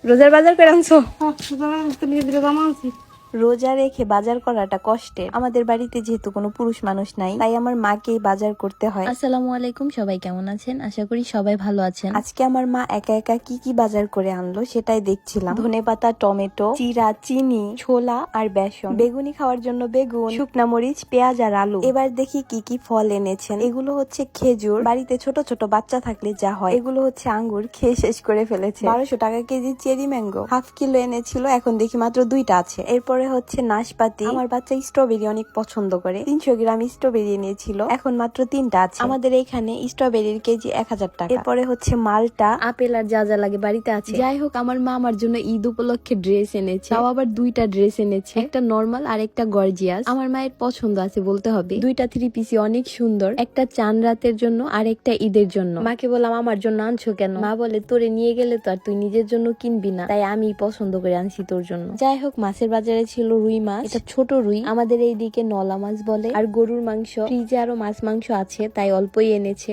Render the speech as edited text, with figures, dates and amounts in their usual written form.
রোজার বাজার করে আনছো? আনছি। রোজা রেখে বাজার করাটা কষ্টের। আমাদের বাড়িতে যেহেতু কোনো পুরুষ মানুষ নাই, তাই আমার মাকেই বাজার করতে হয়। আসসালামু আলাইকুম, সবাই কেমন আছেন? আশা করি সবাই ভালো আছেন। আজকে আমার মা একা একা কি কি বাজার করে আনলো সেটাই দেখছিলাম। ধনেপাতা, টমেটো, জিরা, চিনি, ছোলা আর বেসন, বেগুনি খাওয়ার জন্য বেগুন, শুকনা মরিচ, পেঁয়াজ আর আলু। এবার দেখি কি কি ফল এনেছেন। এগুলো হচ্ছে খেজুর, বাড়িতে ছোট ছোট বাচ্চা থাকলে যা হয়। এগুলো হচ্ছে আঙ্গুর, খেয়ে শেষ করে ফেলেছে। 1200 টাকা KG cherry mango, half kilo এনেছিল, এখন দেখি মাত্র 2টা আছে। এরপরে হচ্ছে নাশপাতি, আমার বাচ্চা স্ট্রবেরি অনেক পছন্দ করে, 300 গ্রাম স্ট্রবেরি এনেছিল, এখন মাত্র 3টা আছে। আমাদের এখানে স্ট্রবেরির কেজি 1000 টাকা। এরপরে হচ্ছে মালটা, আপেল আর যা যা লাগে বাড়িতে আছে। যাই হোক, আমার মা আমার জন্য ঈদ উপলক্ষে ড্রেস এনেছে, তাও আবার 2টা ড্রেস এনেছে, একটা নরমাল আর একটা গর্জিয়াস। আমার মায়ের পছন্দ আছে বলতে হবে। 2টা 3 পিসি অনেক সুন্দর, একটা চান রাতের জন্য আর একটা ঈদের জন্য। মাকে বললাম আমার জন্য আনছো কেন? মা বলে তোরে নিয়ে গেলে তো আর তুই নিজের জন্য কিনবি না, তাই আমি পছন্দ করে আনছি তোর জন্য। যাই হোক, মাছের বাজারে ছিল রুই মাছ, এটা ছোট রুই, আমাদের এইদিকে নলা মাছ বলে, আর গরুর মাংস। ফ্রিজে আরো মাছ মাংস আছে, তাই অল্পই এনেছে।